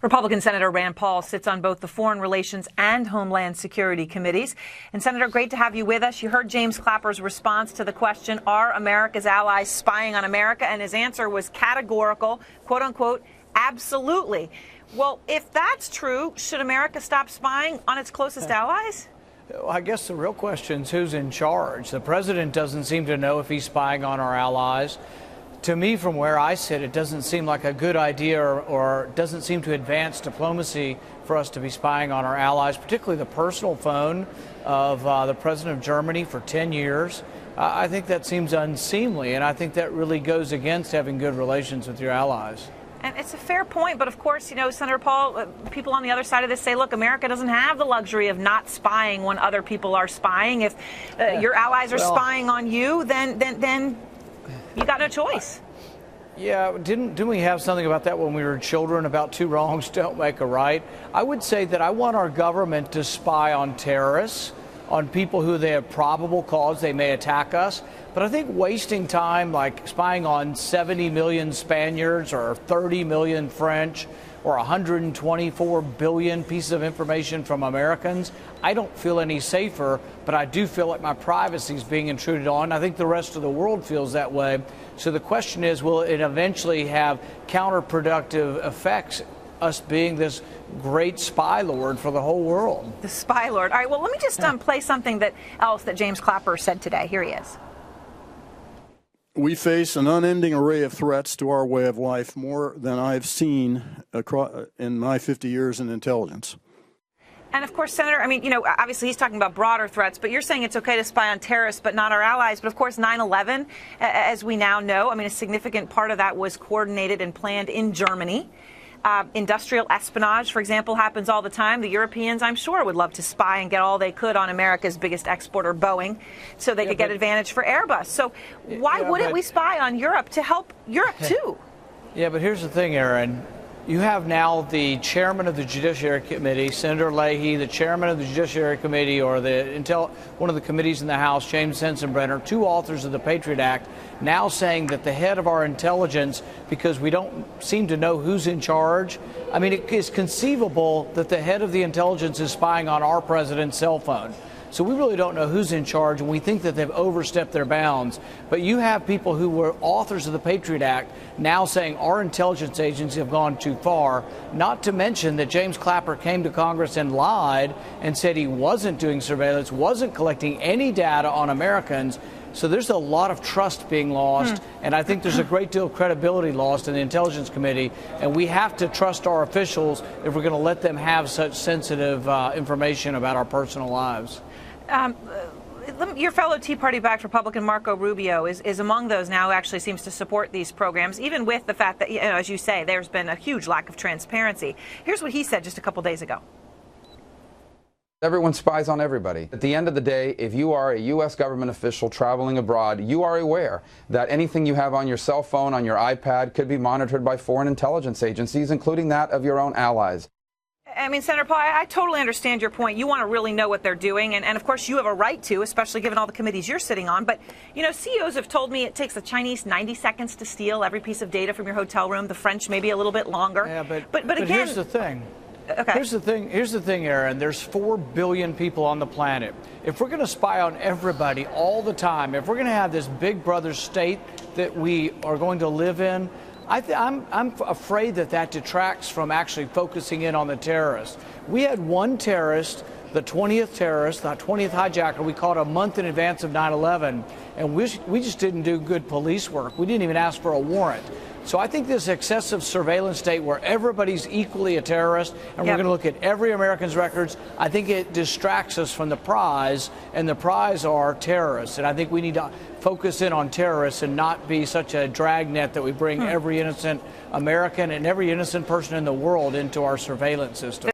Republican Senator Rand Paul sits on both the Foreign Relations and Homeland Security committees. And Senator, great to have you with us. You heard James Clapper's response to the question, are America's allies spying on America? And his answer was categorical, quote unquote, absolutely. Well, if that's true, should America stop spying on its closest allies? Well, I guess the real question is who's in charge. The president doesn't seem to know if he's spying on our allies. To me, from where I sit, it doesn't seem like a good idea or doesn't seem to advance diplomacy for us to be spying on our allies, particularly the personal phone of the president of Germany for 10 years. I think that seems unseemly, and I think that really goes against having good relations with your allies. And it's a fair point, but of course, you know, Senator Paul, people on the other side of this say, look, America doesn't have the luxury of not spying when other people are spying. If your allies are spying on you, then you got no choice. Yeah, didn't we have something about that when we were children, about two wrongs don't make a right? I would say that I want our government to spy on terrorists, on people who they have probable cause they may attack us. But I think wasting time like spying on 70 million Spaniards or 30 million French or 124 billion pieces of information from Americans, I don't feel any safer, but I do feel like my privacy is being intruded on. I think the rest of the world feels that way. So the question is, will it eventually have counterproductive effects, us being this great spy lord for the whole world? The spy lord. All right, well, let me just play something else that James Clapper said today. Here he is. We face an unending array of threats to our way of life, more than I've seen in my 50 years in intelligence. And of course, Senator, I mean, you know, obviously he's talking about broader threats, but you're saying it's okay to spy on terrorists, but not our allies. But of course, 9/11, as we now know, I mean, a significant part of that was coordinated and planned in Germany. Industrial espionage, for example, happens all the time. The Europeans, I'm sure, would love to spy and get all they could on America's biggest exporter, Boeing, so they could get advantage for Airbus. So why wouldn't we spy on Europe to help Europe, too? Yeah, but here's the thing, Aaron. You have now the chairman of the Judiciary Committee, Senator Leahy, the chairman of the Judiciary Committee, or one of the committees in the House, James Sensenbrenner, two authors of the Patriot Act, now saying that the head of our intelligence, because we don't seem to know who's in charge, I mean, it is conceivable that the head of the intelligence is spying on our president's cell phone. So we really don't know who's in charge, and we think that they've overstepped their bounds. But you have people who were authors of the Patriot Act now saying our intelligence agencies have gone too far, not to mention that James Clapper came to Congress and lied and said he wasn't doing surveillance, wasn't collecting any data on Americans. So there's a lot of trust being lost, and I think there's a great deal of credibility lost in the Intelligence Committee, and we have to trust our officials if we're going to let them have such sensitive information about our personal lives. Your fellow Tea Party-backed Republican Marco Rubio is among those now who actually seems to support these programs, even with the fact that, you know, as you say, there's been a huge lack of transparency. Here's what he said just a couple days ago. Everyone spies on everybody. At the end of the day, if you are a U.S. government official traveling abroad, you are aware that anything you have on your cell phone, on your iPad, could be monitored by foreign intelligence agencies, including that of your own allies. I mean, Senator Paul, I totally understand your point. You want to really know what they're doing. And of course, you have a right to, especially given all the committees you're sitting on. But, you know, CEOs have told me it takes the Chinese 90 seconds to steal every piece of data from your hotel room. The French maybe a little bit longer. Yeah, but again, here's the thing. Okay. Here's the thing, Aaron. There's 4 billion people on the planet. If we're going to spy on everybody all the time, if we're going to have this big brother state that we are going to live in, I'm afraid that detracts from actually focusing in on the terrorists. We had one terrorist, the 20th terrorist, the 20th hijacker, we caught a month in advance of 9/11, and we just didn't do good police work. We didn't even ask for a warrant. So I think this excessive surveillance state where everybody's equally a terrorist and we're going to look at every American's records, I think it distracts us from the prize, and the prize are terrorists. And I think we need to focus in on terrorists and not be such a dragnet that we bring every innocent American and every innocent person in the world into our surveillance system.